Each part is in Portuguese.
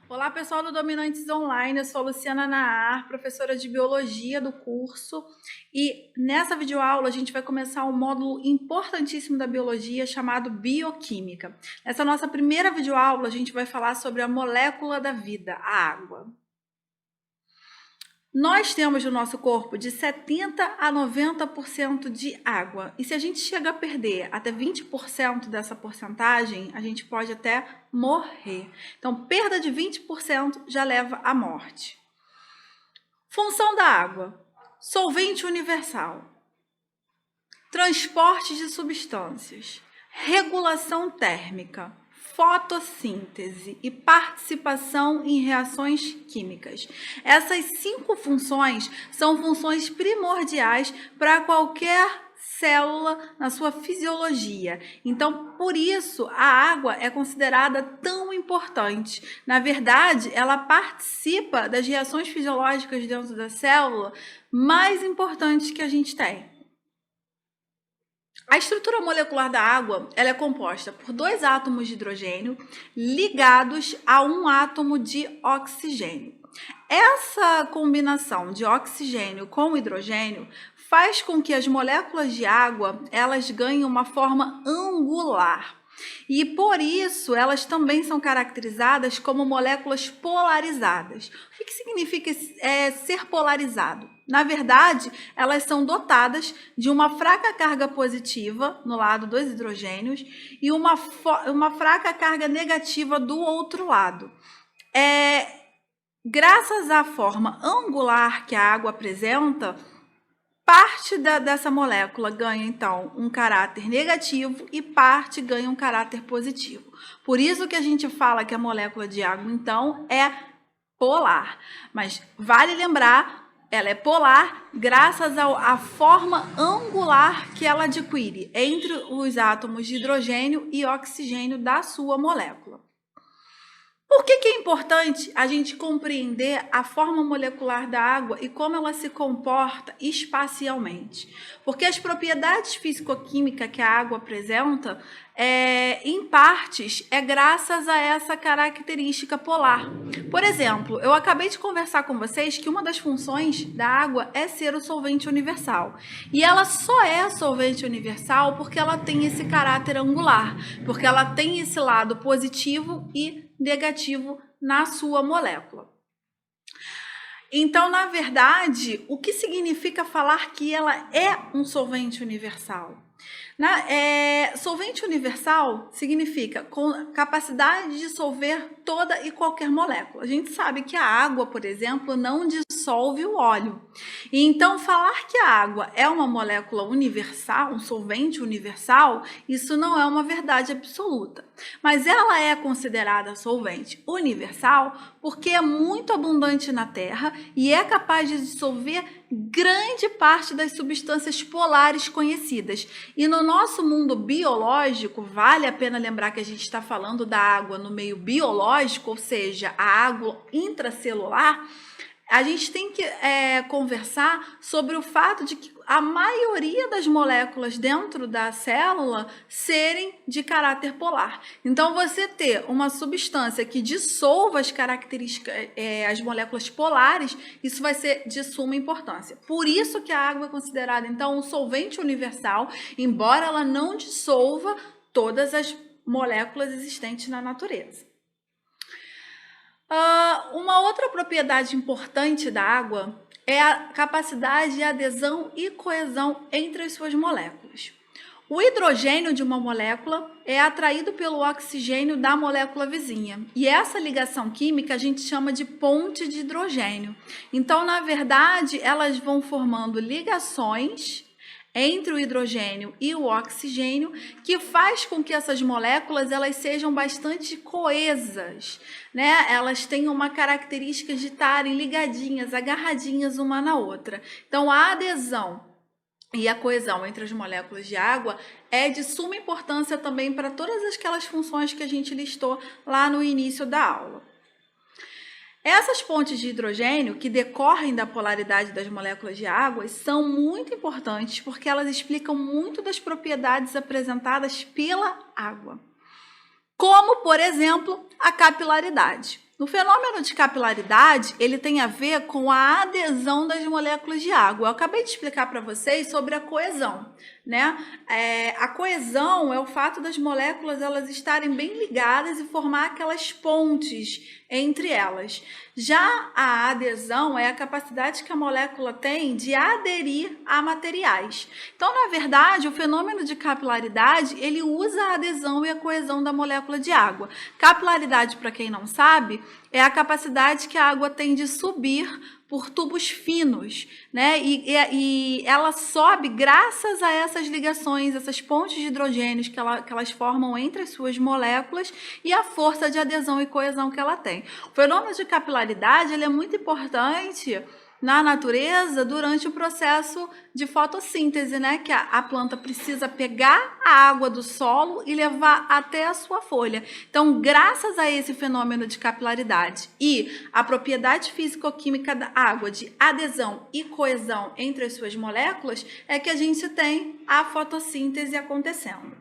Olá, pessoal do Dominantes Online, eu sou a Luciana Naar, professora de Biologia do curso, e nessa videoaula a gente vai começar um módulo importantíssimo da Biologia chamado Bioquímica. Nessa nossa primeira videoaula a gente vai falar sobre a molécula da vida, a água. Nós temos no nosso corpo de 70 a 90% de água, e se a gente chega a perder até 20% dessa porcentagem, a gente pode até morrer. Então, perda de 20% já leva à morte. Função da água: solvente universal, transporte de substâncias, regulação térmica, fotossíntese e participação em reações químicas. Essas 5 funções são funções primordiais para qualquer célula na sua fisiologia. Então, por isso, a água é considerada tão importante. Na verdade, ela participa das reações fisiológicas dentro da célula mais importantes que a gente tem. A estrutura molecular da água ela é composta por 2 átomos de hidrogênio ligados a um átomo de oxigênio. Essa combinação de oxigênio com hidrogênio faz com que as moléculas de água elas ganhem uma forma angular. E por isso elas também são caracterizadas como moléculas polarizadas. O que significa ser polarizado? Na verdade, elas são dotadas de uma fraca carga positiva no lado dos hidrogênios e uma fraca carga negativa do outro lado. Graças à forma angular que a água apresenta, parte dessa molécula ganha, então, um caráter negativo e parte ganha um caráter positivo. Por isso que a gente fala que a molécula de água, então, é polar. Mas vale lembrar, ela é polar graças à forma angular que ela adquire entre os átomos de hidrogênio e oxigênio da sua molécula. Por que é importante a gente compreender a forma molecular da água e como ela se comporta espacialmente? Porque as propriedades físico-químicas que a água apresenta, em partes, é graças a essa característica polar. Por exemplo, eu acabei de conversar com vocês que uma das funções da água é ser o solvente universal. E ela só é solvente universal porque ela tem esse caráter angular, porque ela tem esse lado positivo e negativo na sua molécula. Então, na verdade, o que significa falar que ela é um solvente universal? Solvente universal significa com capacidade de dissolver toda e qualquer molécula. A gente sabe que a água, por exemplo, não dissolve o óleo. E então, falar que a água é uma molécula universal, um solvente universal, isso não é uma verdade absoluta. Mas ela é considerada solvente universal porque é muito abundante na Terra e é capaz de dissolver grande parte das substâncias polares conhecidas. E no nosso mundo biológico, vale a pena lembrar que a gente está falando da água no meio biológico, ou seja, a água intracelular. A gente tem que conversar sobre o fato de que a maioria das moléculas dentro da célula serem de caráter polar. Então, você ter uma substância que dissolva as características, as moléculas polares, isso vai ser de suma importância. Por isso que a água é considerada, então, um solvente universal, embora ela não dissolva todas as moléculas existentes na natureza. Uma outra propriedade importante da água é a capacidade de adesão e coesão entre as suas moléculas. O hidrogênio de uma molécula é atraído pelo oxigênio da molécula vizinha. E essa ligação química a gente chama de ponte de hidrogênio. Então, na verdade, elas vão formando ligações entre o hidrogênio e o oxigênio, que faz com que essas moléculas elas sejam bastante coesas, né? Elas têm uma característica de estarem ligadinhas, agarradinhas uma na outra. Então, a adesão e a coesão entre as moléculas de água é de suma importância também para todas aquelas funções que a gente listou lá no início da aula. Essas pontes de hidrogênio que decorrem da polaridade das moléculas de água são muito importantes porque elas explicam muito das propriedades apresentadas pela água, como, por exemplo, a capilaridade. O fenômeno de capilaridade, ele tem a ver com a adesão das moléculas de água. Eu acabei de explicar para vocês sobre a coesão, né? A coesão é o fato das moléculas elas estarem bem ligadas e formar aquelas pontes entre elas. Já a adesão é a capacidade que a molécula tem de aderir a materiais. Então, na verdade, o fenômeno de capilaridade, ele usa a adesão e a coesão da molécula de água. Capilaridade, para quem não sabe, é a capacidade que a água tem de subir por tubos finos, né? E ela sobe graças a essas ligações, essas pontes de hidrogênios que elas formam entre as suas moléculas e a força de adesão e coesão que ela tem. O fenômeno de capilaridade ele é muito importante na natureza durante o processo de fotossíntese, né? Que a planta precisa pegar a água do solo e levar até a sua folha. Então, graças a esse fenômeno de capilaridade e a propriedade físico-química da água de adesão e coesão entre as suas moléculas, é que a gente tem a fotossíntese acontecendo.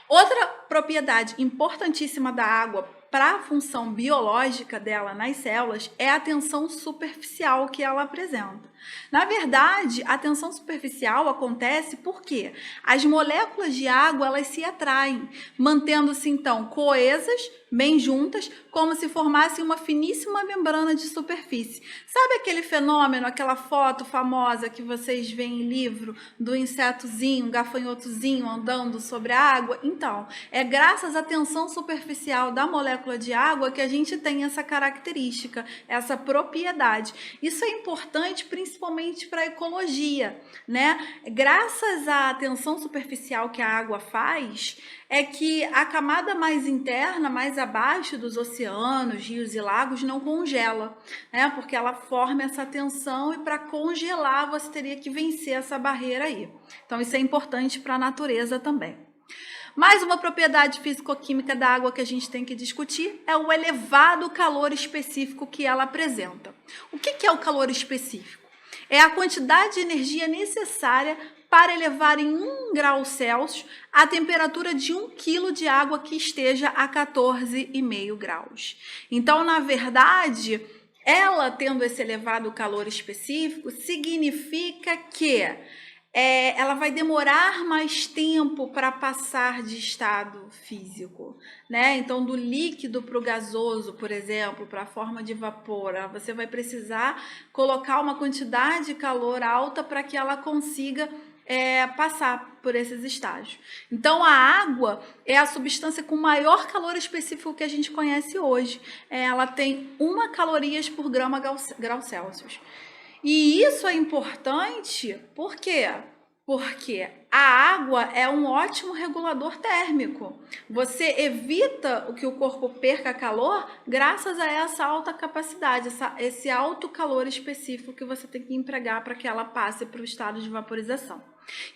Outra propriedade importantíssima da água para a função biológica dela nas células é a tensão superficial que ela apresenta. Na verdade, a tensão superficial acontece porque as moléculas de água elas se atraem, mantendo-se então coesas, bem juntas, como se formassem uma finíssima membrana de superfície. Sabe aquele fenômeno, aquela foto famosa que vocês veem em livro do insetozinho, um gafanhotozinho andando sobre a água? Então, é graças à tensão superficial da molécula de água que a gente tem essa característica, essa propriedade. Isso é importante principalmente para a ecologia, né? Graças à tensão superficial que a água faz, é que a camada mais interna, mais abaixo dos oceanos, rios e lagos, não congela, né? Porque ela forma essa tensão e para congelar você teria que vencer essa barreira aí. Então isso é importante para a natureza também. Mais uma propriedade físico-química da água que a gente tem que discutir é o elevado calor específico que ela apresenta. O que é o calor específico? É a quantidade de energia necessária para elevar em 1 grau Celsius a temperatura de 1 quilo de água que esteja a 14,5 graus. Então, na verdade, ela tendo esse elevado calor específico, significa que ela vai demorar mais tempo para passar de estado físico, né? Então, do líquido para o gasoso, por exemplo, para a forma de vapor, você vai precisar colocar uma quantidade de calor alta para que ela consiga passar por esses estágios. Então, a água é a substância com maior calor específico que a gente conhece hoje. Ela tem 1 calorias por grau Celsius. E isso é importante, por quê? Porque a água é um ótimo regulador térmico. Você evita que o corpo perca calor graças a essa alta capacidade, esse alto calor específico que você tem que empregar para que ela passe para o estado de vaporização.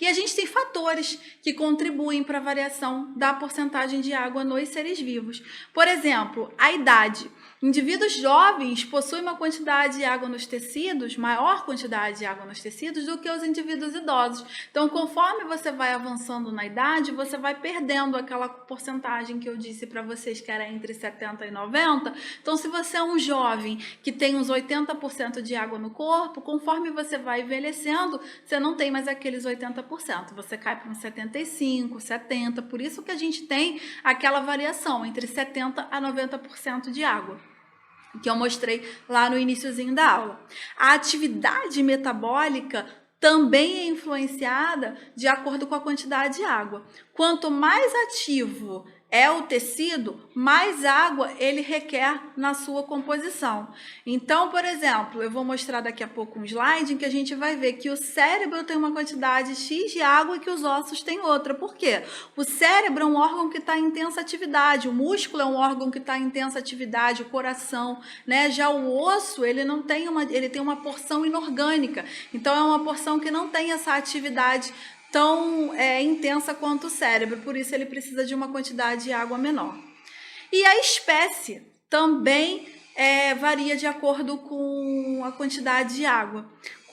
E a gente tem fatores que contribuem para a variação da porcentagem de água nos seres vivos. Por exemplo, a idade. Indivíduos jovens possuem uma quantidade de água nos tecidos, maior quantidade de água nos tecidos do que os indivíduos idosos. Então, conforme você vai avançando na idade, você vai perdendo aquela porcentagem que eu disse para vocês que era entre 70 e 90. Então, se você é um jovem que tem uns 80% de água no corpo, conforme você vai envelhecendo, você não tem mais aqueles 80%. Você cai para uns 75, 70%. Por isso que a gente tem aquela variação entre 70 a 90% de água, que eu mostrei lá no iniciozinho da aula. A atividade metabólica também é influenciada de acordo com a quantidade de água. Quanto mais ativo é o tecido, mais água ele requer na sua composição. Então, por exemplo, eu vou mostrar daqui a pouco um slide em que a gente vai ver que o cérebro tem uma quantidade X de água e que os ossos têm outra. Por quê? O cérebro é um órgão que está em intensa atividade, o músculo é um órgão que está em intensa atividade, o coração, né? Já o osso, ele tem uma porção inorgânica. Então, é uma porção que não tem essa atividade tão intensa quanto o cérebro, por isso ele precisa de uma quantidade de água menor. E a espécie também varia de acordo com a quantidade de água.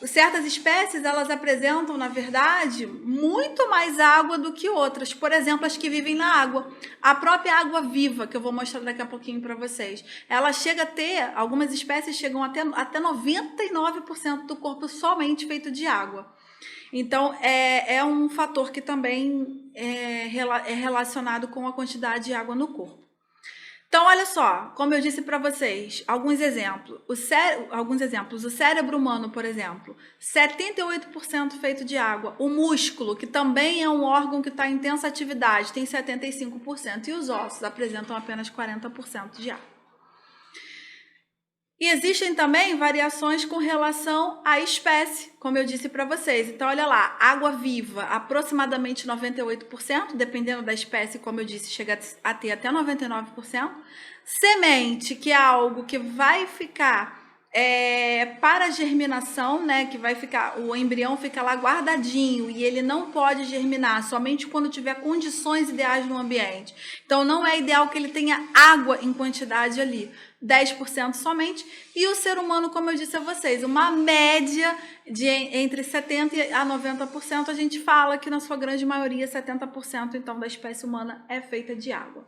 certas espécies, elas apresentam, na verdade, muito mais água do que outras. Por exemplo, as que vivem na água. A própria água viva, que eu vou mostrar daqui a pouquinho para vocês, ela chega a ter, algumas espécies chegam até 99% do corpo somente feito de água. Então, é um fator que também é relacionado com a quantidade de água no corpo. Então, olha só, como eu disse para vocês, alguns exemplos. O cérebro humano, por exemplo, 78% feito de água. O músculo, que também é um órgão que está em intensa atividade, tem 75%. E os ossos apresentam apenas 40% de água. E existem também variações com relação à espécie, como eu disse para vocês. Então, olha lá, água viva, aproximadamente 98%, dependendo da espécie, como eu disse, chega a ter até 99%. Semente, que é algo que vai ficar para germinação, né? Que vai ficar, o embrião fica lá guardadinho e ele não pode germinar somente quando tiver condições ideais no ambiente. Então, não é ideal que ele tenha água em quantidade ali. 10% somente, e o ser humano, como eu disse a vocês, uma média de entre 70% a 90%, a gente fala que na sua grande maioria, 70% então da espécie humana é feita de água.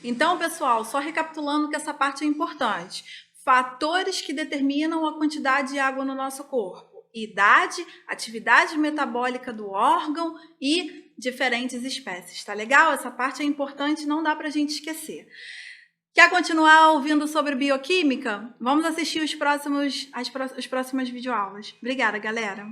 Então, pessoal, só recapitulando que essa parte é importante. Fatores que determinam a quantidade de água no nosso corpo: idade, atividade metabólica do órgão e diferentes espécies, tá legal? Essa parte é importante, não dá pra gente esquecer. Quer continuar ouvindo sobre bioquímica? Vamos assistir as próximas videoaulas. Obrigada, galera!